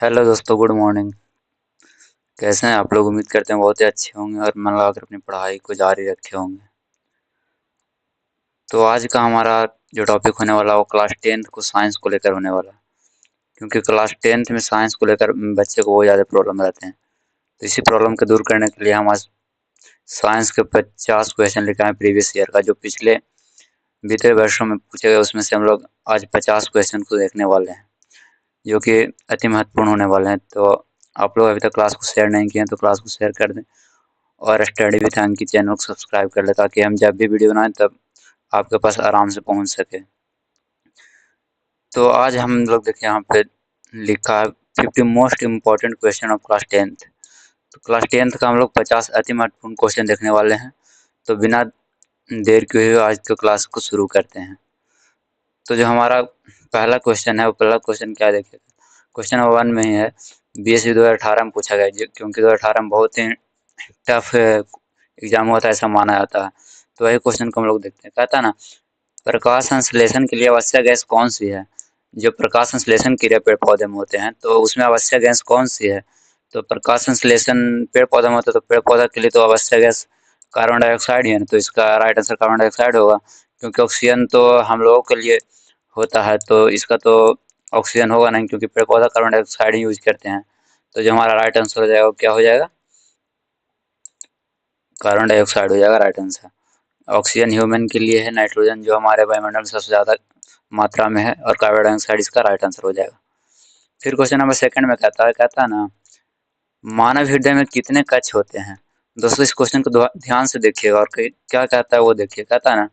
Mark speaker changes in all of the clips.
Speaker 1: Hello दोस्तों, good morning. कैसे हैं आप लोग? उम्मीद करते हैं बहुत ही अच्छे होंगे और मन लगाकर अपनी पढ़ाई को जारी रखे होंगे। तो आज का हमारा जो टॉपिक होने वाला है वो क्लास टेंथ को साइंस को लेकर होने वाला है। क्योंकि क्लास टेंथ में साइंस को लेकर बच्चे को बहुत ज़्यादा प्रॉब्लम रहते हैं। तो इसी प्रॉब्लम को दूर करने के लिए हम आज साइंस के 50 क्वेश्चन लेकर आए प्रीवियस ईयर का, जो पिछले बीते वर्षों में पूछे गए उसमें से हम लोग आज 50 क्वेश्चन को देखने वाले हैं, जो कि अति महत्वपूर्ण होने वाले हैं। तो आप लोग अभी तक क्लास को शेयर नहीं किए हैं तो क्लास को शेयर कर दें और स्टडी विद अंकित चैनल को सब्सक्राइब कर ले, ताकि हम जब भी वीडियो बनाएं तब आपके पास आराम से पहुंच सके। तो आज हम लोग देखिए यहाँ पे लिखा है 50 most important question of class tenth. तो क्लास टेंथ का हम लोग 50 अति महत्वपूर्ण क्वेश्चन देखने वाले हैं। तो बिना देर किए हुए आज तो क्लास को शुरू करते हैं। तो जो हमारा पहला क्वेश्चन है वो पहला क्वेश्चन क्या देखिए, क्वेश्चन नंबर 1 में ही है। बीएससी 2018 में पूछा गया क्योंकि 2018 में बहुत ही टफ एग्जाम हुआ था ऐसा माना जाता है। तो वही क्वेश्चन को हम लोग देखते हैं। कहता है ना, प्रकाश संश्लेषण के लिए आवश्यक गैस कौन सी है? जो प्रकाश संश्लेषण क्रिया पेड़ पौधे में होते हैं तो उसमें आवश्यक गैस कौन सी है? तो प्रकाश संश्लेषण पेड़ पौधे में होता है तो पेड़ पौधा के लिए तो आवश्यक गैस कार्बन डाइऑक्साइड ही है ना। तो इसका राइट आंसर कार्बन डाइऑक्साइड होगा, क्योंकि ऑक्सीजन तो हम लोगों के लिए होता है तो इसका तो ऑक्सीजन होगा नहीं, क्योंकि पेड़ पौधा कार्बन डाइऑक्साइड ही यूज करते हैं। तो जो हमारा राइट आंसर हो जाएगा वो क्या हो जाएगा? कार्बन डाइऑक्साइड हो जाएगा राइट आंसर। ऑक्सीजन ह्यूमन के लिए है, नाइट्रोजन जो हमारे वायुमंडल में सबसे ज़्यादा मात्रा में है, और कार्बन डाइऑक्साइड इसका राइट आंसर हो जाएगा। फिर क्वेश्चन नंबर सेकंड में कहता है ना, मानव हृदय में कितने कक्ष होते हैं? दोस्तों इस क्वेश्चन को ध्यान से देखिएगा और क्या कहता है वो देखिए। कहता है ना,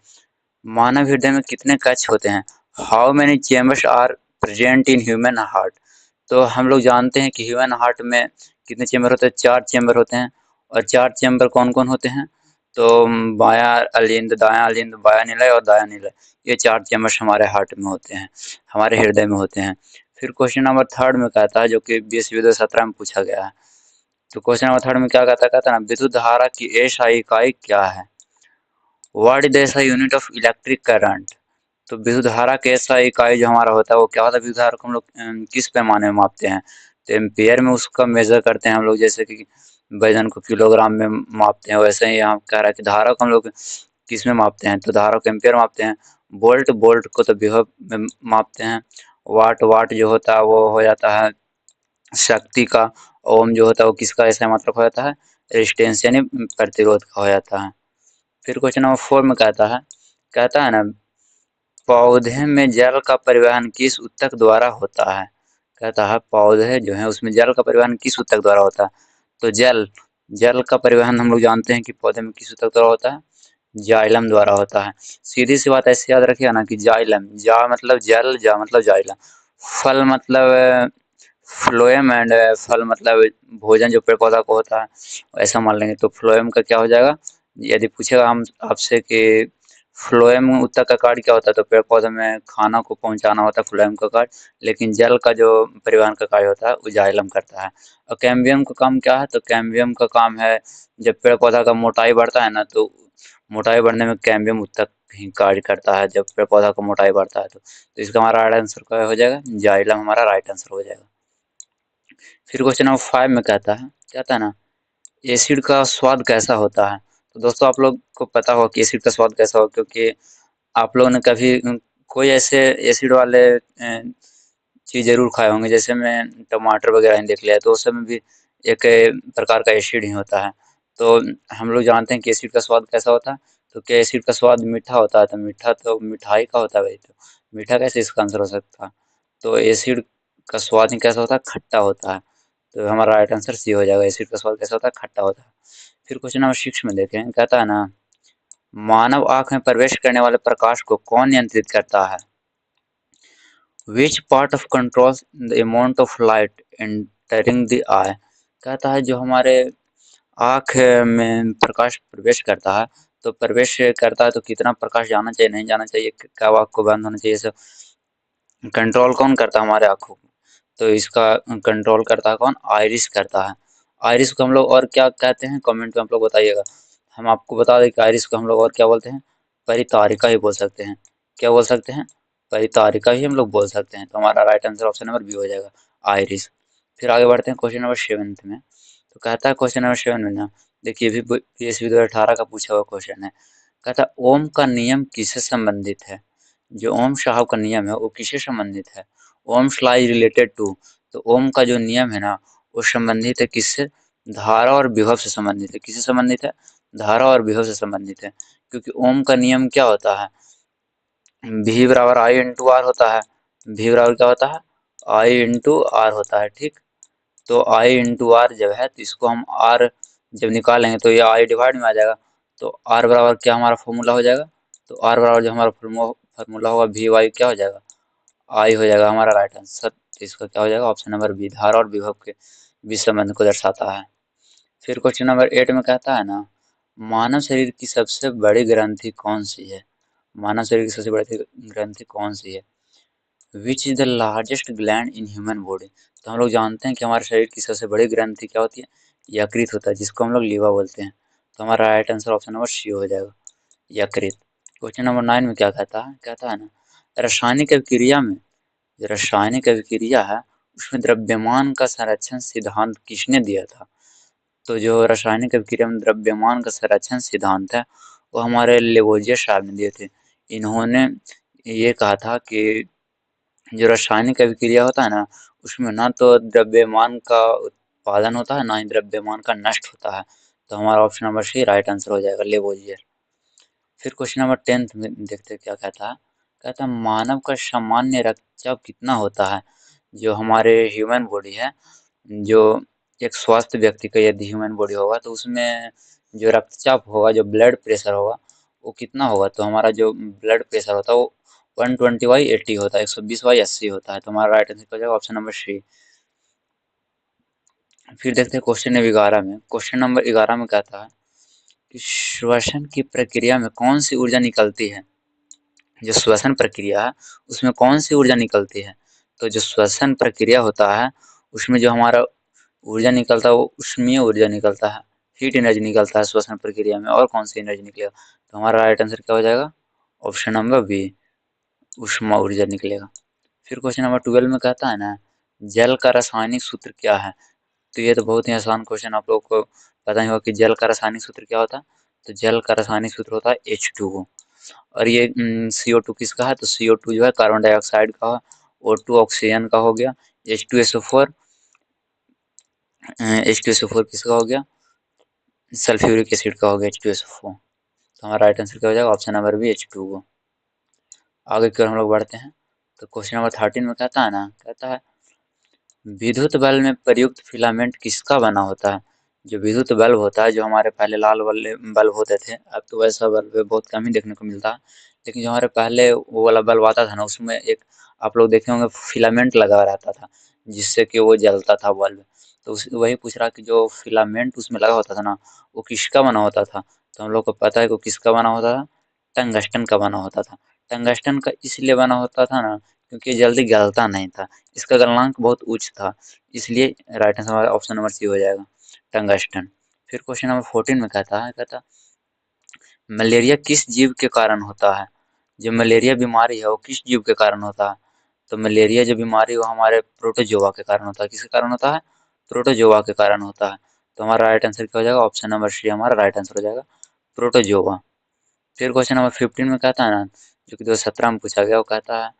Speaker 1: मानव हृदय में कितने कक्ष होते हैं? How many chambers are present in human heart? तो हम लोग जानते हैं कि ह्यूमन हार्ट में कितने चेम्बर होते हैं? 4 चेम्बर होते हैं। और 4 चेम्बर कौन कौन होते हैं? तो बायां अलिंद, दायां अलिंद, बायां निलय और दायां निलय, ये 4 चेम्बर्स हमारे हार्ट में होते हैं, हमारे हृदय में होते हैं। फिर क्वेश्चन नंबर थर्ड में कहता है, जो कि बीएसवी 2017 में पूछा गया है। तो क्वेश्चन नंबर थर्ड में क्या कहता है ना, विद्युत धारा की एसआई इकाई क्या है? What is the SI unit of electric current? तो विद्युत धारा के एसआई इकाई जो हमारा होता है वो क्या होता है? विद्युत धारा को हम लोग किस पैमाने में मापते हैं? तो एम्पियर में उसका मेजर करते हैं हम लोग, जैसे कि वजन को किलोग्राम में मापते हैं, वैसे ही यहाँ कह रहा है कि धारा को हम लोग किस में मापते हैं? तो धारा को एम्पियर मापते हैं। बोल्ट बोल्ट को तो विभव में मापते हैं। वाट वाट जो होता है वो हो जाता है शक्ति का। ओम जो होता है वो किसका ऐसा मतलब हो जाता है? रेजिस्टेंस यानी प्रतिरोध का हो जाता है। फिर क्वेश्चन नंबर 4 में कहता है ना, पौधे में जल का परिवहन किस ऊतक द्वारा होता है? कहता है पौधे जो है उसमें जल का परिवहन किस ऊतक द्वारा होता है? तो जल जल का परिवहन हम लोग जानते हैं कि पौधे में किस ऊतक द्वारा होता है? जाइलम द्वारा होता है। सीधी सी बात ऐसे याद रखिएगा ना कि जाइलम, जा मतलब जल, जा मतलब जाइलम, फल मतलब फ्लोएम, एंड फल मतलब भोजन जो पेड़ पौधा को होता है, ऐसा मान लेंगे। तो फ्लोएम का क्या हो जाएगा? यदि पूछेगा हम आपसे कि फ्लोएम ऊतक का कार्य क्या होता है, तो पेड़ पौधे में खाना को पहुंचाना होता है फ्लोएम का कार्य। लेकिन जल का जो परिवहन का कार्य होता है वो जाइलम करता है। और कैम्बियम का काम क्या है? तो कैम्बियम का काम है, जब पेड़ पौधा का मोटाई बढ़ता है ना, तो मोटाई बढ़ने में कैम्बियम ऊतक ही कार्य करता है, जब पेड़ पौधा का मोटाई बढ़ता है तो इसका हमारा राइट आंसर क्या हो जाएगा? जाइलम हमारा राइट आंसर हो जाएगा। फिर क्वेश्चन नंबर 5 में कहता है ना, एसिड का स्वाद कैसा होता है? तो दोस्तों आप लोग को पता होगा कि एसिड का स्वाद कैसा हो, क्योंकि आप लोगों ने कभी कोई ऐसे एसिड वाले चीज़ ज़रूर खाए होंगे। जैसे मैं टमाटर वगैरह ही देख लिया तो उस समय भी एक प्रकार का एसिड ही होता है। तो हम लोग जानते हैं कि एसिड का स्वाद कैसा होता है। तो क्या एसिड का स्वाद मीठा होता है? तो मीठा तो मिठाई का होता है भाई, तो मीठा कैसे इसका आंसर हो सकता है? तो एसिड का स्वाद ही कैसा होता है? खट्टा होता है। तो हमारा राइट आंसर सी हो जाएगा, एसिड का स्वाद कैसा होता है? खट्टा होता है। फिर क्वेश्चन नंबर 6 में देखें, कहता है ना, मानव आँख में प्रवेश करने वाले प्रकाश को कौन नियंत्रित करता है? Which part of controls the amount of light entering the eye? कहता है जो हमारे आँख में प्रकाश प्रवेश करता है, तो प्रवेश करता है तो कितना प्रकाश जाना चाहिए, नहीं जाना चाहिए, कब आँख को बंद होना चाहिए, सब कंट्रोल कौन करता है हमारे आँखों को? तो इसका कंट्रोल करता है कौन? आइरिस करता है। आइरिस को हम लोग और क्या कहते हैं? कमेंट में आप लोग बताइएगा। हम आपको बता दें कि आइरिस को हम लोग और क्या बोलते हैं? परितारिका ही बोल सकते हैं। क्या बोल सकते हैं? परितारिका ही हम लोग बोल सकते हैं। तो हमारा right answer option number B हो जाएगा, आइरिस। फिर आगे बढ़ते हैं क्वेश्चन नंबर 7 में। तो कहता है क्वेश्चन नंबर 7 में ना, देखिए ये भी पीएसपी 2018 का पूछा हुआ क्वेश्चन है। कहता है ओम का नियम किससे संबंधित है? जो ओम साहब का नियम है वो किससे संबंधित है? Ohm's law is related to, तो ओम का जो नियम है ना वो संबंधित है किससे? धारा और विभव से संबंधित है। किससे संबंधित है? धारा और विभव से संबंधित है। क्योंकि ओम का नियम क्या होता है? भी बराबर आई इंटू आर होता है। भी बराबर क्या होता है? आई इंटू आर होता है, ठीक। तो आई इंटू आर जब है तो इसको हम आर जब निकालेंगे तो ये आई डिवाइड में आ जाएगा। तो आर बराबर क्या हमारा फॉर्मूला हो जाएगा? तो आर बराबर जो हमारा फॉर्मूला होगा वी वाई क्या हो जाएगा? आई हो जाएगा हमारा राइट आंसर। तो इसका क्या हो जाएगा? ऑप्शन नंबर बी, धारा और विभव के बीच संबंध को दर्शाता है। फिर क्वेश्चन नंबर 8 में कहता है ना, मानव शरीर की सबसे बड़ी ग्रंथि कौन सी है? मानव शरीर की सबसे बड़ी ग्रंथि कौन सी है? Which is the largest gland in human body? तो हम लोग जानते हैं कि हमारे शरीर की सबसे बड़ी ग्रंथि क्या होती है? यकृत होता है, जिसको हम लोग लीवा बोलते हैं। तो हमारा right answer option number C हो जाएगा, यकृत। क्वेश्चन नंबर 9 में क्या कहता है? कहता है ना, रासायनिक अभिक्रिया में, जो रासायनिक अभिक्रिया है उसमें द्रव्यमान का संरक्षण सिद्धांत किसने दिया था? तो जो रासायनिक अभिक्रिया में द्रव्यमान का संरक्षण सिद्धांत है वो हमारे लेवोजियर साहब ने दिए थे। इन्होंने ये कहा था कि जो रासायनिक अभिक्रिया होता है ना उसमें ना तो द्रव्यमान का उत्पादन होता है, ना ही द्रव्यमान का नष्ट होता है। तो हमारा option number C right answer हो जाएगा, लेवोजियर। फिर क्वेश्चन नंबर 10 में देखते हैं क्या कहता है। कहता है मानव का सामान्य रक्तचाप कितना होता है? जो हमारे ह्यूमन बॉडी है, जो एक स्वस्थ व्यक्ति का यदि ह्यूमन बॉडी होगा तो उसमें जो रक्तचाप होगा, जो ब्लड प्रेशर होगा वो कितना होगा? तो हमारा जो ब्लड प्रेशर होता है वो 120/80 होता है, 120/80 होता है। तो हमारा राइट आंसर हो जाएगा ऑप्शन नंबर सी। फिर देखते हैं क्वेश्चन नंबर 11 में। क्वेश्चन नंबर 11 में कहता है कि श्वसन की प्रक्रिया में कौन सी ऊर्जा निकलती है? जो श्वसन प्रक्रिया है उसमें कौन सी ऊर्जा निकलती है? तो जो श्वसन प्रक्रिया होता है उसमें जो हमारा ऊर्जा निकलता है वो उष्मीय ऊर्जा निकलता है, हीट एनर्जी निकलता है श्वसन प्रक्रिया में। और कौन सी एनर्जी निकलेगा? तो हमारा राइट आंसर क्या हो जाएगा? ऑप्शन नंबर बी, उष्मा ऊर्जा निकलेगा। फिर क्वेश्चन नंबर 12 में कहता है ना, जल का रासायनिक सूत्र क्या है? तो ये तो बहुत ही आसान क्वेश्चन, आप लोग को पता ही होगा कि जल का रासायनिक सूत्र क्या होता है। तो जल का रासायनिक सूत्र होता है H2O। और ये CO2 किसका है? तो CO2 जो है कार्बन डाइऑक्साइड का है, O2 ऑक्सीजन का हो गया, H2SO4, H2SO4 किसका हो गया? सल्फ्यूरिक एसिड का हो गया H2SO4। तो हमारा राइट आंसर क्या हो जाएगा? Option number B, H2O। आगे की ओर हम लोग बढ़ते हैं। तो क्वेश्चन नंबर 13 में कहता है ना, कहता है विद्युत बल्ब में प्रयुक्त फिलामेंट किसका बना होता है? जो विद्युत बल्ब होता है, जो हमारे पहले लाल वाले बल्ब होते थे, अब तो वैसा बल्ब बहुत कम ही देखने को मिलता है। लेकिन जो हमारे पहले वो वाला बल्ब आता था ना उसमें एक, आप लोग देखे होंगे, फिलामेंट लगा रहता था जिससे कि वो जलता था बल्ब। तो वही पूछ रहा कि जो फिलामेंट उसमें लगा होता था ना वो किसका बना होता था? तो हम लोग को पता है कि वो किसका बना होता था? टंगस्टन का बना होता था। टंगस्टन का इसलिए बना होता था ना क्योंकि जल्दी गलता नहीं था, इसका गलनांक बहुत उच्च था, इसलिए राइट आंसर हमारा ऑप्शन नंबर सी हो जाएगा, टंगस्टन। फिर क्वेश्चन नंबर 14 में कहता मलेरिया किस जीव के कारण होता है? जो मलेरिया बीमारी है वो किस जीव के कारण होता है? तो मलेरिया जो बीमारी है वो हमारे प्रोटोजोआ के कारण होता है। किसके कारण होता है? प्रोटोजोआ के कारण होता है। तो हमारा राइट आंसर क्या हो जाएगा? ऑप्शन नंबर सी हमारा राइट आंसर हो जाएगा, प्रोटोजोआ। फिर क्वेश्चन नंबर 15 में कहता है ना, जो कि 2017 में पूछा गया, वो कहता है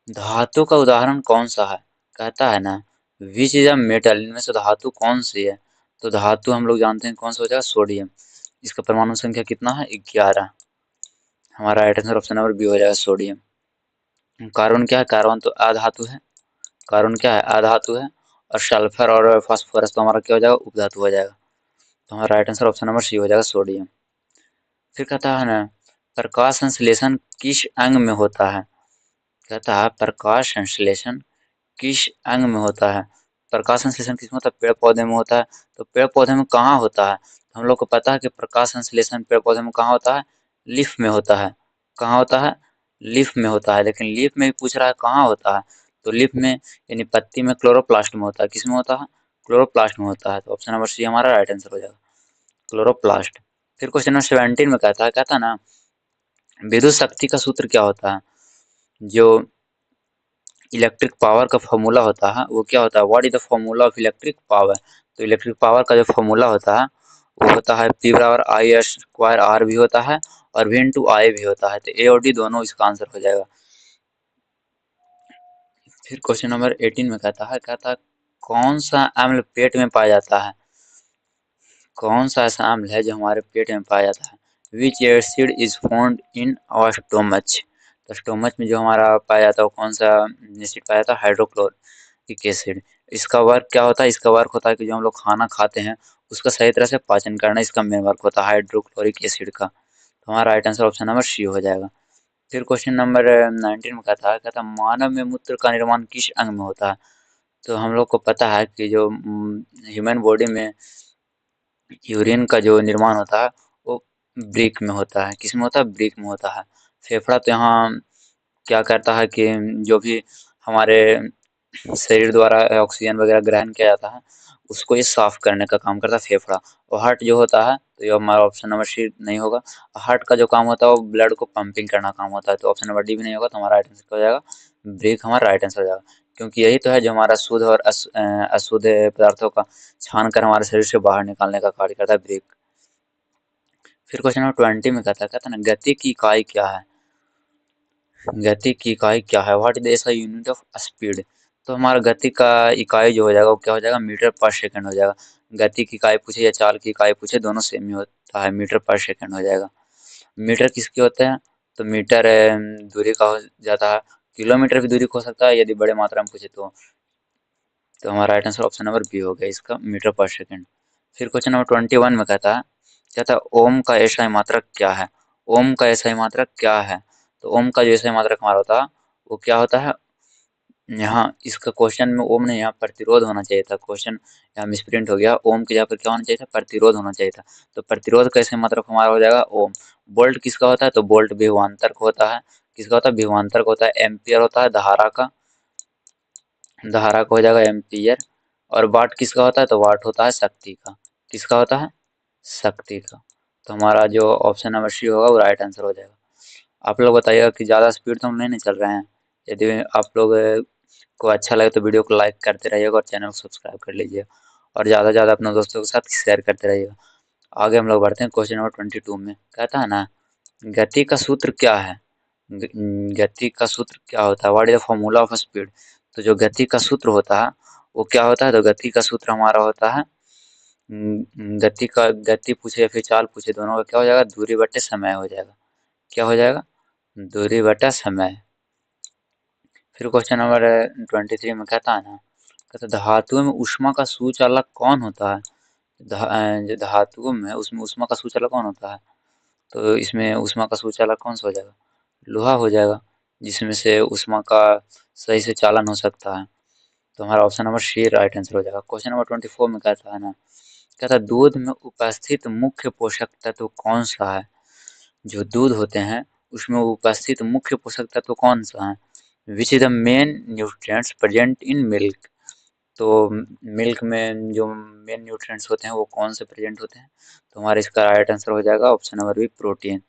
Speaker 1: धातु का उदाहरण कौन सा है? कहता है ना विच इज अ मेटल, इनमें से धातु कौन सी है? तो धातु हम लोग जानते हैं कौन सा हो जाएगा? सोडियम। इसका परमाणु संख्या कितना है? 11। हमारा right answer option number B हो जाएगा, सोडियम। कार्बन क्या है? कार्बन तो अधातु है। कार्बन क्या है? अधातु है। और सल्फर और फास्फोरस तो हमारा क्या हो जाएगा? उपधातु हो जाएगा। तो हमारा right answer option number C हो जाएगा, सोडियम। फिर कहता है ना प्रकाश संश्लेषण किस अंग में होता है? कहता है प्रकाश संश्लेषण किस अंग में होता है? प्रकाश संश्लेषण किसमें होता है? पेड़ पौधे में होता है। तो पेड़ पौधे में कहाँ होता है? तो हम लोग को पता है कि प्रकाश संश्लेषण पेड़ पौधे में कहाँ होता है? लीफ में होता है। कहाँ होता है? लीफ में होता है। लेकिन लीफ में भी पूछ रहा है कहाँ होता है? तो लीफ में यानी पत्ती में क्लोरोप्लास्ट में होता है। किसमें होता है? क्लोरोप्लास्ट में होता है। तो ऑप्शन नंबर सी हमारा राइट आंसर हो जाएगा, क्लोरोप्लास्ट। फिर क्वेश्चन नंबर 17 में कहता है ना विद्युत शक्ति का सूत्र क्या होता है? जो इलेक्ट्रिक पावर का फॉर्मूला होता है वो क्या होता है, what is the formula of electric power. तो इलेक्ट्रिक पावर का जो फॉर्मूला होता है वो होता है पी बराबर आई एस स्क्वायर आर भी होता है और वी इंटू आई भी होता है। तो ए और डी दोनों इसका आंसर हो जाएगा। फिर क्वेश्चन नंबर 18 में कहता है कौन सा अम्ल पेट में पाया जाता है, कौन सा ऐसा अम्ल है जो हमारे पेट में पाया जाता है। Which acid is found in our stomach. तो स्टोमच में जो हमारा पाया जाता है वो कौन सा एसिड पाया जाता है, हाइड्रोक्लोरिक एसिड। इसका वर्क क्या होता है, इसका वर्क होता है कि जो हम लोग खाना खाते हैं उसका सही तरह से पाचन करना इसका मेन वर्क होता है हाइड्रोक्लोरिक एसिड का। तो हमारा right answer option number C हो जाएगा। फिर क्वेश्चन नंबर 19 में कहता है मानव में मूत्र का निर्माण किस अंग में होता है। तो हम लोग को पता है कि जो ह्यूमन बॉडी में यूरिन का जो निर्माण होता है वो ब्रेक में होता है, किस में होता है, ब्रेक में होता है। फेफड़ा तो यहाँ क्या करता है कि जो भी हमारे शरीर द्वारा ऑक्सीजन वगैरह ग्रहण किया जाता है उसको ये साफ करने का काम करता है फेफड़ा। और हार्ट जो होता है तो ये हमारा ऑप्शन नंबर सी नहीं होगा। हार्ट का जो काम होता है वो ब्लड को पंपिंग करना काम होता है, तो ऑप्शन नंबर डी भी नहीं होगा। तो हमारा राइट आंसर हो जाएगा ब्रेक, हमारा राइट आंसर हो जाएगा, क्योंकि यही तो है जो हमारा शुद्ध और अशुद्ध पदार्थों का छान कर हमारे शरीर से बाहर निकालने का कार्य करता है ब्रेक। फिर क्वेश्चन नंबर 20 में कहता है ना गति की इकाई क्या है, गति की इकाई क्या है, what is the SI unit of speed. तो हमारा गति का इकाई जो हो जाएगा वो क्या हो जाएगा, मीटर पर सेकंड हो जाएगा। गति की इकाई पूछे या चाल की इकाई पूछे दोनों सेम ही होता है, मीटर पर सेकंड हो जाएगा। मीटर किसके होते हैं, तो मीटर दूरी का हो जाता है, किलोमीटर की दूरी को हो सकता है यदि बड़े मात्रा में पूछे तो हमारा right answer option number B हो गया इसका, मीटर पर सेकंड। फिर क्वेश्चन नंबर 21 में कहता है ओम का एसआई मात्रक क्या है, ओम का एसआई मात्रक क्या है। तो ओम का जो एसआई मात्रक हमारा होता है वो क्या होता है, यहाँ इसका क्वेश्चन में ओम नहीं, यहाँ प्रतिरोध होना चाहिए था, क्वेश्चन यहाँ मिसप्रिंट हो गया, ओम की जगह पर क्या होना चाहिए था, प्रतिरोध होना चाहिए था। तो प्रतिरोध कैसे मात्रक हमारा हो जाएगा ओम। बोल्ट किसका होता है, तो बोल्ट विभवांतर का होता है, किसका होता है, विभवांतर का होता है। एम्पियर होता है धारा का, धारा का हो जाएगा एम्पियर। और वाट किसका होता है, तो वाट होता है शक्ति का, किसका होता है, शक्ति का। तो हमारा जो ऑप्शन नंबर सी होगा वो राइट आंसर हो जाएगा। आप लोग बताइएगा कि ज़्यादा स्पीड तो हम नहीं चल रहे हैं। यदि आप लोग को अच्छा लगे तो वीडियो को लाइक करते रहिएगा और चैनल को सब्सक्राइब कर लीजिए और ज़्यादा से ज़्यादा अपने दोस्तों के साथ शेयर करते रहिएगा। आगे हम लोग बढ़ते हैं क्वेश्चन नंबर 22 में। कहता है ना गति का सूत्र क्या है, गति का सूत्र क्या होता है, what is the formula of speed. तो जो गति का सूत्र होता है वो क्या होता है, तो गति का सूत्र हमारा होता है गति पूछे या फिर चाल पूछे दोनों का क्या हो जाएगा, दूरी बटे समय हो जाएगा। क्या हो जाएगा, दूरी बटा समय। फिर क्वेश्चन नंबर 23 में कहता है धातुओं में ऊष्मा का सुचालक कौन होता है। जो धातुओं में उसमें ऊष्मा का सुचालक कौन होता है, तो इसमें ऊष्मा का सुचालक कौन सा हो जाएगा, लोहा हो जाएगा, जिसमें से ऊष्मा का सही से चालन हो सकता है। तो हमारा option number C right answer हो जाएगा। क्वेश्चन नंबर 24 में कहता है दूध में उपस्थित मुख्य पोषक तत्व कौन सा है। जो दूध होते हैं उसमें उपस्थित मुख्य पोषक तत्व कौन सा है, which is the main nutrients present in milk. तो मिल्क में जो मेन न्यूट्रिएंट्स होते हैं वो कौन से प्रेजेंट होते हैं, तो हमारा इसका राइट आंसर हो जाएगा option number B protein,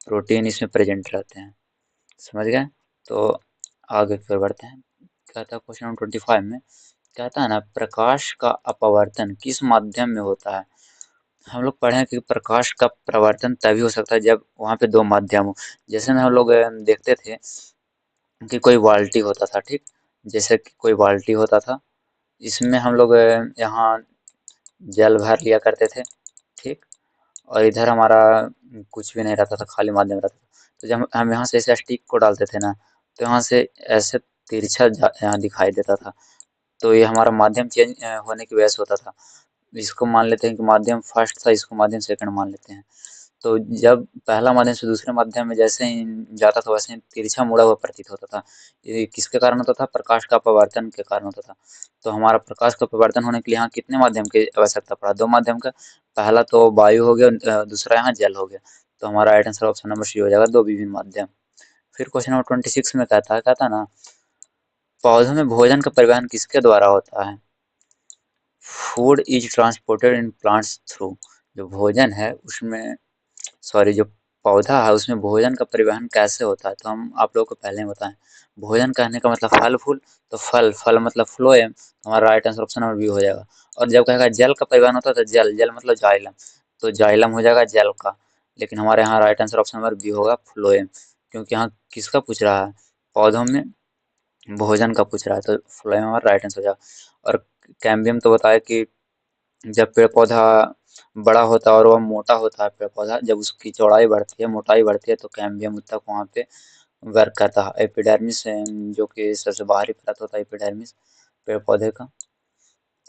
Speaker 1: protein इसमें प्रेजेंट रहते हैं। समझ गए। तो आगे फिर बढ़ते हैं। कहता है क्वेश्चन नंबर 25 में कहता है ना प्रकाश का अपवर्तन किस माध्यम में होता है। हम लोग पढ़े हैं कि प्रकाश का प्रवर्तन तभी हो सकता है जब वहाँ पे दो माध्यम हो। जैसे में हम लोग देखते थे कि कोई बाल्टी होता था, ठीक, जैसे कि कोई बाल्टी होता था, इसमें हम लोग यहाँ जल भर लिया करते थे, ठीक, और इधर हमारा कुछ भी नहीं रहता था, खाली माध्यम रहता था। तो जब हम यहाँ से ऐसे स्टिक को डालते थे ना तो यहाँ से ऐसे तिरछा यहाँ दिखाई देता था। तो ये हमारा माध्यम चेंज होने की वजह से होता था। इसको मान लेते हैं कि माध्यम फर्स्ट था, इसको माध्यम सेकंड मान लेते हैं। तो जब पहला माध्यम से दूसरे माध्यम में जैसे ही जाता था वैसे ही तिरछा मुड़ा हुआ प्रतीत होता था। ये किसके कारण होता था, प्रकाश का अपवर्तन के कारण होता था। तो हमारा प्रकाश का अपवर्तन होने के लिए यहाँ कितने माध्यम की आवश्यकता पड़ा, दो माध्यम का। पहला तो वायु हो गया, दूसरा यहाँ जल हो गया। तो हमारा right answer option number C हो जाएगा, दो विभिन्न माध्यम। फिर क्वेश्चन नंबर 26 में कहता है ना पौधों में भोजन का परिवहन किसके द्वारा होता है। Food is transported in plants through. जो भोजन है उसमें, सॉरी, जो पौधा है उसमें भोजन का परिवहन कैसे होता है, तो हम आप लोगों को पहले ही बताएं। भोजन कहने का मतलब फल फूल, तो फल फल मतलब फ्लोएम, हमारा right answer option number B हो जाएगा। और जब कहेगा जल का परिवहन होता है तो जल जल मतलब जाइलम, तो जाइलम हो जाएगा जल का। लेकिन हमारे यहाँ right answer option number B होगा फ्लोएम, क्योंकि यहाँ किसका पूछ रहा है, पौधों में भोजन का पूछ रहा है, तो फ्लोएम हमारा राइट आंसर हो जाएगा। और कैम्बियम तो बताया कि जब पेड़ पौधा बड़ा होता है और वह मोटा होता है, पेड़ पौधा जब उसकी चौड़ाई बढ़ती है मोटाई बढ़ती है तो कैम्बियम तक वहाँ पे वर्क करता है। एपिडर्मिस जो कि सबसे बाहरी परत होता है एपिडर्मिस पेड़ पौधे का।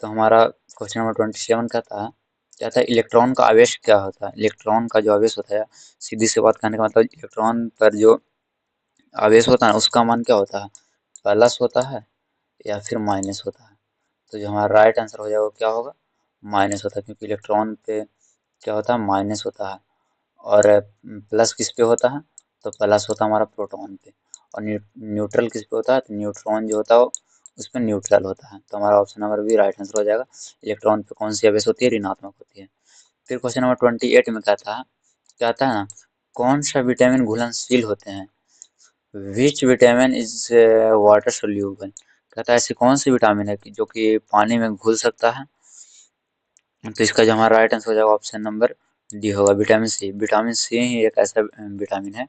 Speaker 1: तो हमारा क्वेश्चन नंबर 27 कहता है इलेक्ट्रॉन का आवेश क्या होता है। इलेक्ट्रॉन का जो आवेश होता है, सीधी सी बात कहने का मतलब इलेक्ट्रॉन पर जो आवेश होता है उसका मान क्या होता है, प्लस होता है या फिर माइनस होता है। तो जो हमारा राइट आंसर हो जाएगा वो क्या होगा, माइनस होता है, क्योंकि इलेक्ट्रॉन पे क्या होता है, माइनस होता है। और प्लस किस पे होता है, तो प्लस होता है हमारा प्रोटॉन पे। और न्यूट्रल किस पे होता है, तो न्यूट्रॉन जो होता है उस पर न्यूट्रल होता है। तो हमारा option number B right answer हो जाएगा। इलेक्ट्रॉन पे कौन सी आवेश होती है, ऋणात्मक होती है। फिर क्वेश्चन नंबर 28 में कहता है ना, कौन सा विटामिन घुलनशील होते हैं। Which vitamin is water soluble, कहता है ऐसी कौन सी विटामिन है जो कि पानी में घुल सकता है। तो इसका जो हमारा राइट आंसर हो जाएगा ऑप्शन नंबर डी होगा, विटामिन सी। विटामिन सी ही एक ऐसा विटामिन है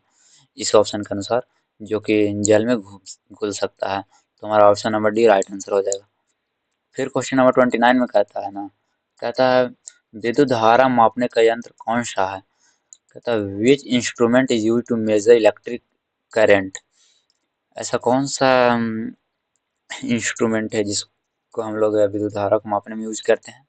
Speaker 1: इस ऑप्शन के अनुसार जो कि जल में घुल सकता है। तो हमारा option number D right answer हो जाएगा। फिर क्वेश्चन नंबर 29 में कहता है विद्युत धारा मापने का यंत्र कौन सा है। कहता है which instrument is use to measure electric current, ऐसा कौन सा इंस्ट्रूमेंट है जिसको हम लोग विद्युत धारा को मापने में यूज करते हैं।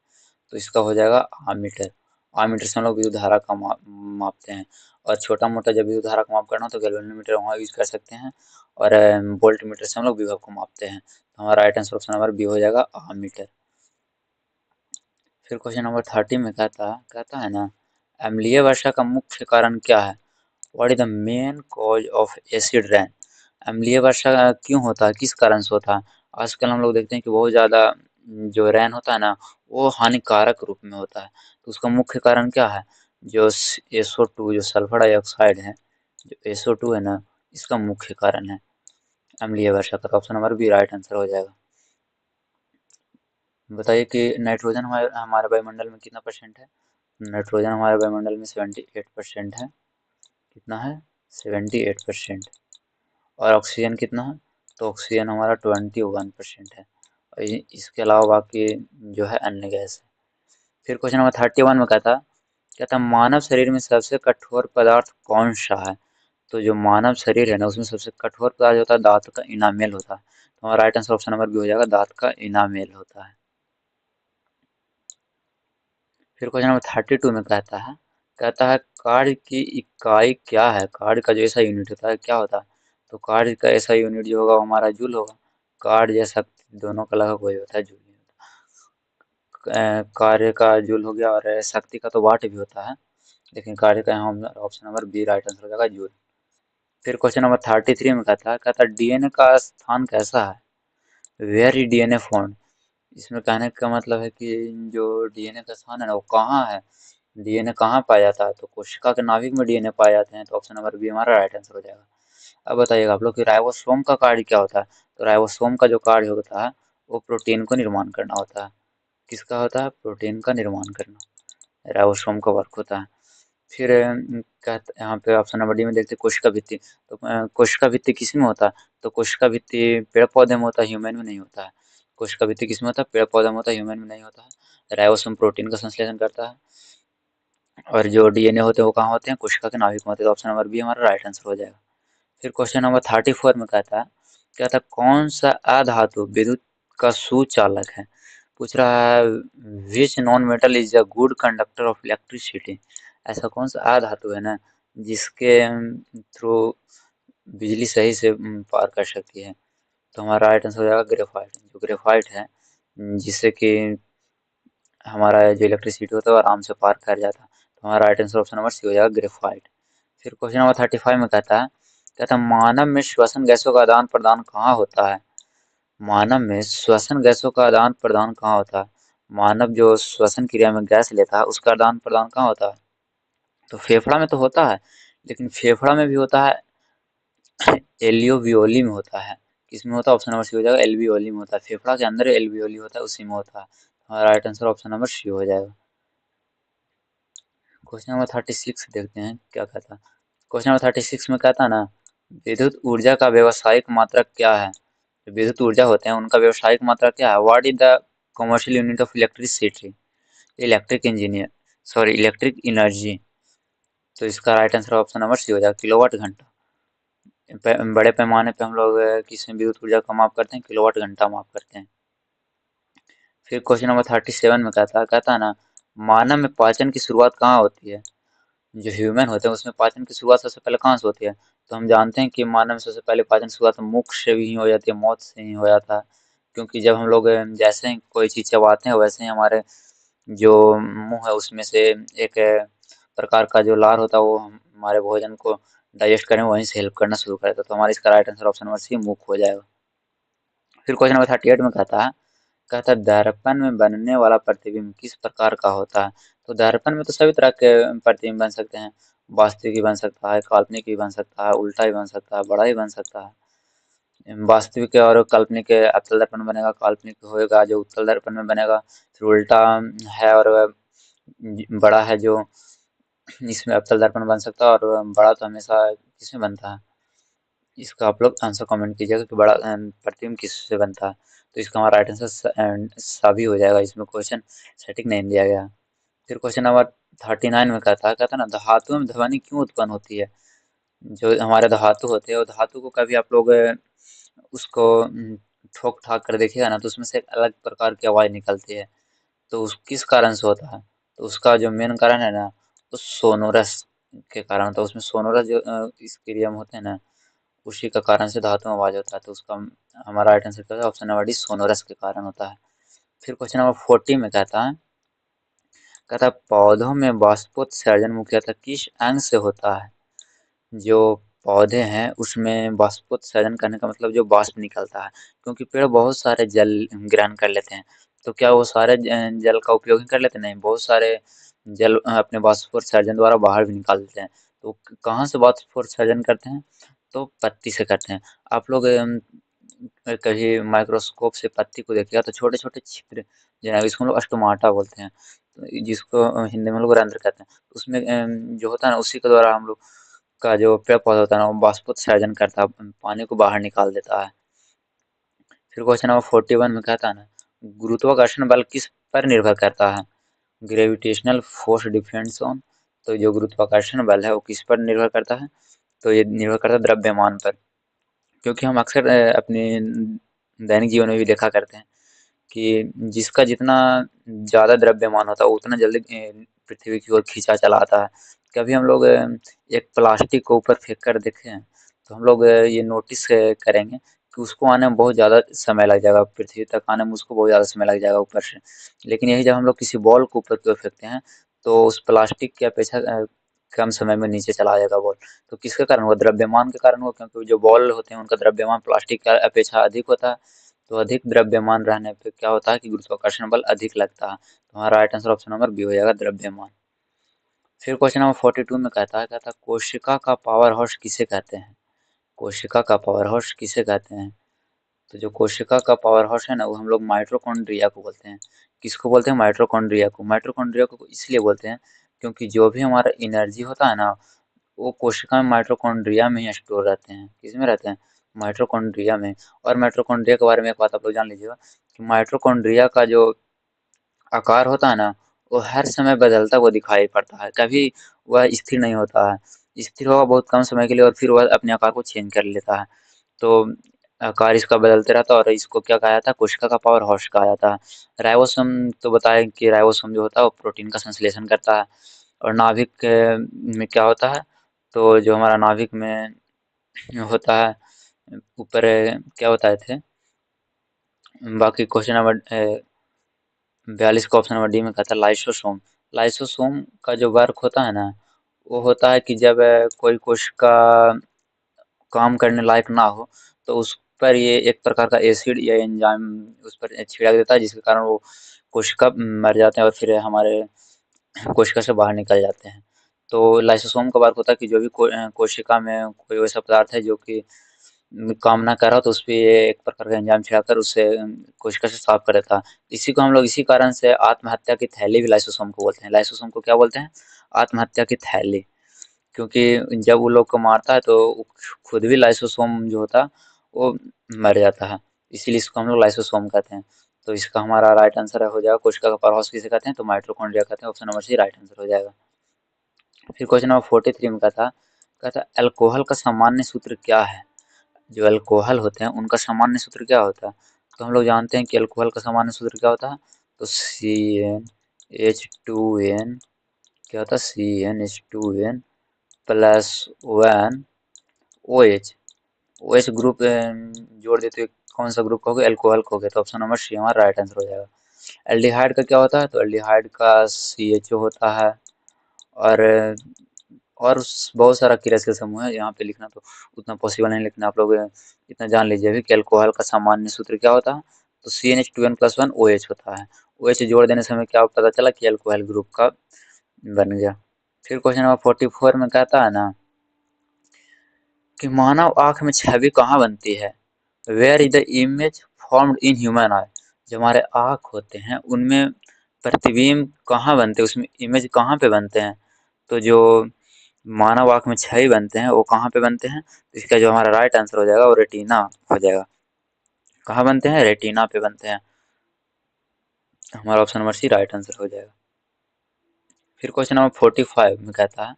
Speaker 1: तो इसका हो जाएगा आमीटर। आमीटर से हम लोग विद्युत धारा का मापते हैं। और छोटा मोटा जब विद्युत धारा का माप करना हो तो गैल्वेनोमीटर वहाँ यूज कर सकते हैं। और वोल्ट मीटर से हम लोग विभव को मापते हैं। तो हमारा right answer option number B हो जाएगा आमीटर। फिर क्वेश्चन नंबर 30 में कहता है ना, अम्लीय वर्षा का मुख्य कारण क्या है। What is the main cause of acid rain, अम्लीय वर्षा क्यों होता है, किस कारण से होता है। आजकल हम लोग देखते हैं कि बहुत ज़्यादा जो रेन होता है ना वो हानिकारक रूप में होता है। तो उसका मुख्य कारण क्या है, जो SO2 जो सल्फर डाइऑक्साइड है, जो SO2 है ना, इसका मुख्य कारण है अम्लीय वर्षा का। तो option number B right answer हो जाएगा। बताइए कि नाइट्रोजन हमारे हमारे वायुमंडल में कितना परसेंट है। नाइट्रोजन हमारे वायुमंडल में 78% है। कितना है, 78%। और ऑक्सीजन कितना है, तो ऑक्सीजन हमारा 21% है। और इसके अलावा बाकी जो है अन्य गैस है। फिर क्वेश्चन नंबर 31 में कहता मानव शरीर में सबसे कठोर पदार्थ कौन सा है। तो जो मानव शरीर है ना उसमें सबसे कठोर पदार्थ होता है धातु का इनामेल होता है। तो हमारा right answer option number B हो जाएगा, धातु का इनामेल होता है। फिर क्वेश्चन नंबर 32 में कहता है कार्य की इकाई क्या है, कार्य का जो ऐसा यूनिट होता है क्या होता है। तो कार्य का ऐसा यूनिट जो होगा हमारा जूल होगा। कार्य या शक्ति दोनों का लगभग वही होता है, जूल नहीं होता। कार्य का जूल हो गया और शक्ति का तो वाट भी होता है, लेकिन कार्य का यहाँ option number B right answer हो जाएगा, जूल। फिर क्वेश्चन नंबर 33 में कहता है डीएनए का स्थान कैसा है, वेयर इज डीएनए फाउंड। इसमें कहने का मतलब है कि जो डीएनए का स्थान है ना वो कहाँ है, डीएनए कहाँ पाया जाता है। तो कोशिका के नाभिक में डीएनए पाए जाते हैं। तो ऑप्शन नंबर बी हमारा राइट आंसर हो जाएगा। अब बताइएगा आप लोग कि राइबोसोम का कार्य क्या होता है। तो राइबोसोम का जो कार्य होता है वो प्रोटीन को निर्माण करना होता है। किसका होता है, प्रोटीन का निर्माण करना, राइबोसोम का वर्क होता है। फिर कहते यहाँ पे ऑप्शन नंबर डी में देखते हैं कोशिका भित्ति। तो कोशिका भित्ति किस में होता है, तो कोशिका भित्ति पेड़ पौधे में होता है, ह्यूमन में नहीं होता है। कोशिका भित्ति किस में होता है, पेड़ पौधे में होता है, ह्यूमन में नहीं होता है। राइबोसोम प्रोटीन का संश्लेषण करता है। और जो डीएनए होते हैं वो कहाँ होते हैं, कोशिका के नाभिक में होते हैं। तो ऑप्शन नंबर बी हमारा राइट आंसर हो जाएगा। फिर क्वेश्चन नंबर 34 में कहता है कौन सा अधातु विद्युत का सुचालक है। पूछ रहा है which non metal is a good conductor of electricity, ऐसा कौन सा अधातु है ना जिसके थ्रू बिजली सही से पार कर सकती है। तो हमारा राइट आंसर हो जाएगा ग्रेफाइट। जो ग्रेफाइट है जिससे कि हमारा जो इलेक्ट्रिसिटी होता है वो आराम से पार कर जाता है। तो हमारा right answer option number C हो जाएगा, ग्रेफाइट। फिर क्वेश्चन नंबर 35 में कहता है मानव में श्वसन गैसों का आदान प्रदान कहाँ होता है। मानव में श्वसन गैसों का आदान प्रदान कहाँ होता है। मानव जो श्वसन क्रिया में गैस लेता है उसका आदान प्रदान कहाँ होता है, तो फेफड़ा में तो होता है, लेकिन फेफड़ा में भी होता है, एल्वियोली में होता है। किसमें होता है? ऑप्शन नंबर सी हो जाएगा, एल्वियोली में होता है। फेफड़ा के अंदर एल्वियोली होता है, उसी में होता है। हमारा right answer option number C हो जाएगा। क्वेश्चन नंबर 36 देखते हैं क्या कहता है। क्वेश्चन नंबर 36 में कहता है ना, विद्युत ऊर्जा का व्यावसायिक मात्रक क्या है? जो विद्युत ऊर्जा होते हैं उनका व्यावसायिक मात्रक क्या है? What is the commercial unit of electricity, electric engineer, sorry electric energy. तो इसका right answer option number C हो जाएगा, किलोवाट घंटा। बड़े पैमाने पे हम लोग किसमें विद्युत ऊर्जा का माप करते हैं? किलोवाट घंटा माप करते हैं। फिर क्वेश्चन नंबर 37 में कहता है ना, मानव में पाचन की शुरुआत कहाँ होती है? जो ह्यूमन होते हैं उसमें पाचन की शुरुआत सबसे पहले कहाँ से होती है? तो हम जानते हैं कि मानव में सबसे पहले पाचन की शुरुआत मुख से भी हो जाती है, मौत से ही हो जाता है। क्योंकि जब हम लोग जैसे ही कोई चीज़ चबाते हैं वैसे ही हमारे जो मुंह है उसमें से एक प्रकार का जो लार होता है वो हमारे भोजन को डाइजेस्ट करने में वहीं से हेल्प करना शुरू कर देता है। तो हमारा इसका right answer option number C मुख हो जाएगा। फिर क्वेश्चन नंबर 38 में कहता है दर्पण में बनने वाला प्रतिबिंब किस प्रकार का होता है? तो दर्पण में तो सभी तरह के प्रतिबिंब बन सकते हैं। वास्तविक भी बन सकता है, काल्पनिक भी बन सकता है, उल्टा भी बन सकता है, बड़ा भी बन सकता है। वास्तविक और काल्पनिक अवतल दर्पण बनेगा, काल्पनिक होएगा जो उत्तल दर्पण में बनेगा। फिर उल्टा है और बड़ा है जो इसमें अवतल दर्पण बन सकता है, और बड़ा तो हमेशा किसमें बनता है? इसका आप लोग आंसर कमेंट कीजिएगा कि बड़ा प्रतिबिंब किससे बनता है। तो इसका हमारा राइट आंसर सा भी हो जाएगा, इसमें क्वेश्चन सटीक नहीं दिया गया। फिर क्वेश्चन नंबर 39 में कहता है ना, धातु में ध्वनि क्यों उत्पन्न होती है? जो हमारे धातु होते हैं वो धातु को कभी आप लोग उसको ठोक ठाक कर देखिएगा ना तो उसमें से एक अलग प्रकार की आवाज निकलती है। तो उस किस कारण से होता है? तो उसका जो मेन कारण है ना, वो सोनोरस के कारण होता है। उसमें सोनोरस जो स्क्रियम होते हैं ना, उसी का कारण से धातु में आवाज होता है। तो उसका हमारा राइट आंसर क्या है? ऑप्शन नंबर डी, सोनोरस के कारण होता है। फिर क्वेश्चन नंबर 40 में कहता है पौधों में वाष्पोत्सर्जन मुख्यतः किस अंग से होता है? जो पौधे हैं उसमें वाष्पोत्सर्जन करने का मतलब जो वाष्प निकलता है, क्योंकि पेड़ बहुत सारे जल ग्रहण कर लेते हैं। तो क्या वो सारे जल का उपयोग ही कर लेते हैं? नहीं, बहुत सारे जल अपने वाष्पोत्सर्जन द्वारा बाहर भी निकाल देते हैं। तो कहाँ से वाष्पोत्सर्जन करते हैं? तो पत्ती से करते हैं। आप लोग कभी माइक्रोस्कोप से पत्ती को देखिएगा तो छोटे छोटे छिद्र, जो इसको हम लोग स्टोमाटा बोलते हैं, तो जिसको हिंदी में हम लोग रंध्र कहते हैं। उसमें जो होता है ना उसी के द्वारा हम लोग का जो पेड़ पौधा होता है ना वो वाष्पोत्सर्जन करता है, पानी को बाहर निकाल देता है। फिर क्वेश्चन नंबर 41 में कहता है ना, गुरुत्वाकर्षण बल किस पर निर्भर करता है? Gravitational force depends on. तो जो गुरुत्वाकर्षण बल है वो किस पर निर्भर करता है? तो ये निर्भर करता है द्रव्यमान पर। क्योंकि हम अक्सर अपने दैनिक जीवन में भी देखा करते हैं कि जिसका जितना ज़्यादा द्रव्यमान होता है उतना जल्दी पृथ्वी की ओर खींचा चला आता है। कभी हम लोग एक प्लास्टिक को ऊपर फेंक कर देखे हैं तो हम लोग ये नोटिस करेंगे कि उसको आने में बहुत ज़्यादा समय लग जाएगा, पृथ्वी तक आने में उसको बहुत ज़्यादा समय लग जाएगा ऊपर से। लेकिन यही जब हम लोग किसी बॉल को ऊपर की ओर फेंकते हैं तो उस प्लास्टिक की अपेक्षा कम समय में नीचे चला जाएगा बॉल। तो किसके कारण हुआ? द्रव्यमान के कारण हुआ, क्योंकि जो बॉल होते हैं उनका द्रव्यमान प्लास्टिक की अपेक्षा अधिक होता है। तो अधिक द्रव्यमान रहने पे क्या होता है कि गुरुत्वाकर्षण बल अधिक लगता है। तो हमारा right answer option number B हो जाएगा, द्रव्यमान। फिर क्वेश्चन नंबर 42 में कहता है कोशिका का पावर हाउस किसे कहते हैं? कोशिका का पावर हाउस किसे कहते हैं? तो जो कोशिका का पावर हाउस है ना वो हम लोग माइटोकॉन्ड्रिया को बोलते हैं। किसको बोलते हैं? माइटोकॉन्ड्रिया को। माइटोकॉन्ड्रिया को इसलिए बोलते हैं क्योंकि जो भी हमारा एनर्जी होता है ना वो कोशिका में माइटोकॉन्ड्रिया में ही स्टोर रहते हैं। किसमें रहते हैं? माइटोकॉन्ड्रिया में। और माइटोकॉन्ड्रिया के बारे में एक बात आप लोग जान लीजिएगा कि माइटोकॉन्ड्रिया का जो आकार होता है ना वो हर समय बदलता हुआ दिखाई पड़ता है, कभी वह स्थिर नहीं होता है। स्थिर होगा बहुत कम समय के लिए और फिर वह अपने आकार को चेंज कर लेता है। तो आकार इसका बदलते रहता है और इसको क्या कहा जाता है? कोशिका का पावर हाउस कहा जाता है। राइबोसोम तो बताया कि राइबोसोम जो होता है वो प्रोटीन का संश्लेषण करता है। और नाभिक में क्या होता है? तो जो हमारा नाभिक में होता है ऊपर क्या बताए थे? बाकी क्वेश्चन नंबर 42 का ऑप्शन नंबर डी में कहता है लाइसोसोम। लाइसोसोम का जो वर्क होता है ना वो होता है कि जब कोई कोशिका काम करने लायक ना हो तो उस पर ये एक प्रकार का एसिड या एंजाइम उस पर छिड़क देता है, जिसके कारण वो कोशिका मर जाते हैं और फिर हमारे कोशिका से बाहर निकल जाते हैं। तो लाइसोसोम का वर्क होता है कि जो भी कोशिका में कोई वैसा पदार्थ है जो कि काम ना कर रहा हो, तो उसपे ये एक प्रकार का एंजाइम छिड़ाकर उससे कोशिका से साफ कर देता है। इसी को हम लोग इसी कारण से आत्महत्या की थैली भी लाइसोसोम को बोलते हैं। लाइसोसोम को क्या बोलते हैं? आत्महत्या की थैली। क्योंकि जब वो लोग को मारता है तो खुद भी लाइसोसोम जो होता है वो मर जाता है, इसीलिए इसको हम लोग लाइसोसोम कहते हैं। तो इसका हमारा राइट आंसर हो जाएगा, कोशिका का पावरहाउस किसे कहते हैं? तो माइटोकॉन्ड्रिया कहते हैं। Option number C right answer हो जाएगा। फिर क्वेश्चन नंबर 43 में कहता अल्कोहल का सामान्य सूत्र क्या है? जो अल्कोहल होते हैं उनका सामान्य सूत्र क्या होता है? तो हम लोग जानते हैं कि अल्कोहल का सामान्य सूत्र क्या होता है? तो CnH2n क्या होता है? CnH2n plus 1 OH। OH group जोड़ देते कौन सा ग्रुप कहोगे? अल्कोहल कहोगे। तो ऑप्शन नंबर सी हमारा राइट आंसर हो जाएगा। एल्डिहाइड का क्या होता है? तो एल्डिहाइड का CHO होता है। और बहुत सारा क्रियाशील समूह है, यहाँ पे लिखना तो उतना पॉसिबल नहीं, लेकिन आप लोग इतना जान लीजिए भी कि अल्कोहल का सामान्य सूत्र क्या होता है? तो CnH2n+1 OH होता है। OH जोड़ देने से हमें क्या पता चला कि अल्कोहल ग्रुप का बन गया। फिर क्वेश्चन नंबर 44 में कहता है ना कि मानव आँख में छवि कहाँ बनती है? Where is the image formed in human eye? जो हमारे आँख होते हैं उनमें प्रतिबिंब कहाँ बनते हैं, उसमें इमेज कहाँ पे बनते हैं? तो जो मानव आँख में छवि बनते हैं वो कहाँ पे बनते हैं? तो इसका जो हमारा राइट आंसर हो जाएगा वो रेटिना हो जाएगा। कहाँ बनते हैं? रेटिना पे बनते हैं। हमारा option number C right answer हो जाएगा। फिर क्वेश्चन नंबर 45 में कहता है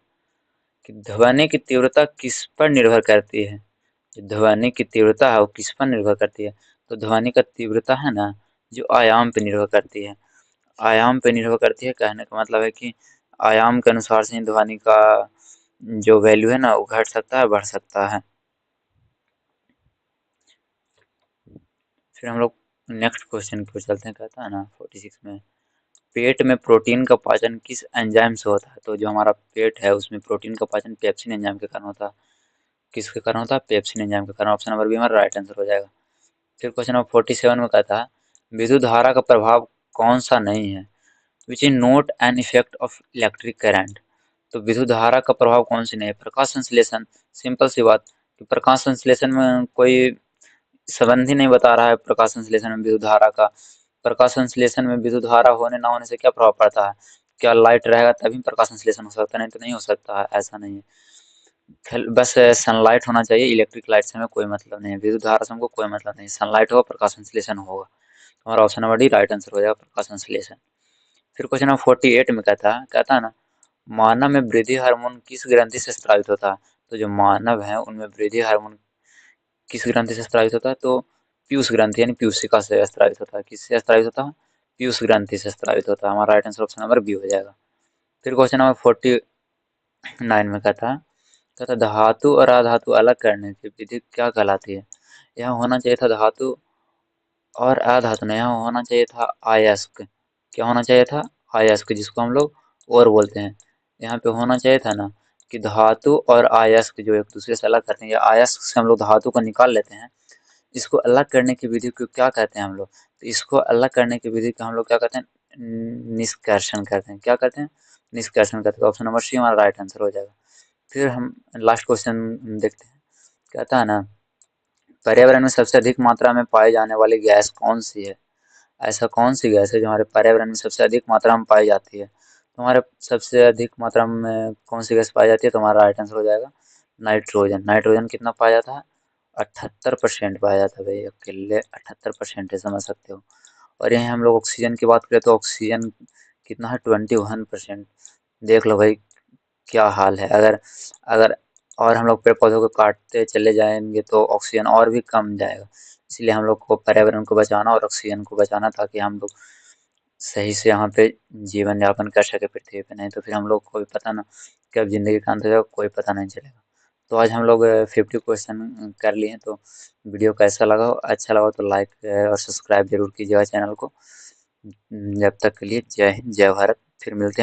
Speaker 1: कि ध्वनि की तीव्रता किस पर निर्भर करती है? जो ध्वनि की तीव्रता है वो किस पर निर्भर करती है? तो ध्वनि का तीव्रता है ना जो आयाम पे निर्भर करती है। आयाम पे निर्भर करती है, कहने का मतलब है कि आयाम के अनुसार से ध्वनि का जो वैल्यू है ना वो घट सकता है, बढ़ सकता है। फिर हम लोग नेक्स्ट क्वेश्चन की ओर चलते हैं। कहता है ना 46 में पेट में प्रोटीन का पाचन किस एंजाइम से होता है? तो जो हमारा पेट है उसमें प्रोटीन का पाचन पेप्सिन एंजाइम के कारण होता है। किसके कारण होता है? पेप्सिन एंजाइम के कारण। ऑप्शन नंबर बी हमारा राइट आंसर हो जाएगा। फिर क्वेश्चन नंबर 47 में कहता है विद्युत धारा का प्रभाव कौन सा नहीं है? Which is not an effect of electric current. तो विद्युत धारा का प्रभाव कौन सी नहीं है? प्रकाश संश्लेषण। सिंपल सी बात कि प्रकाश संश्लेषण में कोई संबंध ही नहीं बता रहा है। प्रकाश संश्लेषण में विद्युत धारा का, प्रकाश संश्लेषण में विद्युत धारा होने ना होने से क्या प्रभाव पड़ता है? क्या लाइट रहेगा तभी प्रकाश संश्लेषण हो सकता है? नहीं तो नहीं हो सकता है, ऐसा नहीं है। बस सनलाइट होना चाहिए, इलेक्ट्रिक लाइट से हमें कोई मतलब नहीं है, विद्युत धारा से हमको कोई मतलब नहीं। सनलाइट होगा प्रकाश संश्लेषण होगा। हमारा option number D right answer हो जाएगा, प्रकाश संश्लेषण। फिर क्वेश्चन नंबर 48 में कहता है ना मानव में वृद्धि हार्मोन किस ग्रंथि से स्रावित होता है? तो जो मानव है उनमें वृद्धि हार्मोन किस ग्रंथि से स्रावित होता है? तो पीयूष ग्रंथि यानी पीयूषिका से स्रावित होता है। किससे स्रावित होता है? पीयूष ग्रंथि से स्रावित होता है। हमारा right answer option number B हो जाएगा। फिर क्वेश्चन नंबर 49 में कहता धातु और अधातु अलग करने की विधि क्या कहलाती है? यहाँ होना चाहिए था धातु और अधातु ने, यहाँ होना चाहिए था अयस्क। क्या होना चाहिए था? अयस्क, जिसको हम लोग और बोलते हैं। यहाँ पे होना चाहिए था ना कि धातु और अयस्क जो एक दूसरे से अलग करते हैं, या अयस्क से हम लोग धातु को निकाल लेते हैं। इसको अलग करने की विधि को क्या कहते हैं हम लोग? तो इसको अलग करने की विधि को हम लोग क्या कहते हैं? निष्कर्षण कहते हैं। क्या कहते हैं? निष्कर्षण कहते हैं। ऑप्शन नंबर सी हमारा राइट आंसर हो जाएगा। फिर हम लास्ट क्वेश्चन देखते हैं। कहता है ना पर्यावरण में सबसे अधिक मात्रा में पाई जाने वाली गैस कौन सी है? ऐसा कौन सी गैस है जो हमारे पर्यावरण में सबसे अधिक मात्रा में पाई जाती है? तो हमारे सबसे अधिक मात्रा में कौन सी गैस पाई जाती है? तो हमारा राइट आंसर हो जाएगा नाइट्रोजन। नाइट्रोजन कितना पाया जाता है? 78% पाया जाता है भाई, अकेले 78% है, समझ सकते हो। और यहीं हम लोग ऑक्सीजन की बात करें तो ऑक्सीजन कितना है? 21%। देख लो भाई क्या हाल है। अगर अगर और हम लोग पेड़ पौधों को काटते चले जाएंगे तो ऑक्सीजन और भी कम जाएगा। इसलिए हम लोग को पर्यावरण को बचाना और ऑक्सीजन को बचाना, ताकि हम लोग सही से यहाँ पे जीवन यापन कर सके पृथ्वी पे। नहीं तो फिर हम लोग को भी पता ना कब जिंदगी का अंत हो जाएगा, कोई पता नहीं चलेगा। तो आज हम लोग 50 क्वेश्चन कर लिए हैं। तो वीडियो कैसा लगा हो? अच्छा लगा तो लाइक और सब्सक्राइब जरूर कीजिएगा चैनल को। जब तक के लिए जय हिंद, जय भारत। फिर मिलते हैं।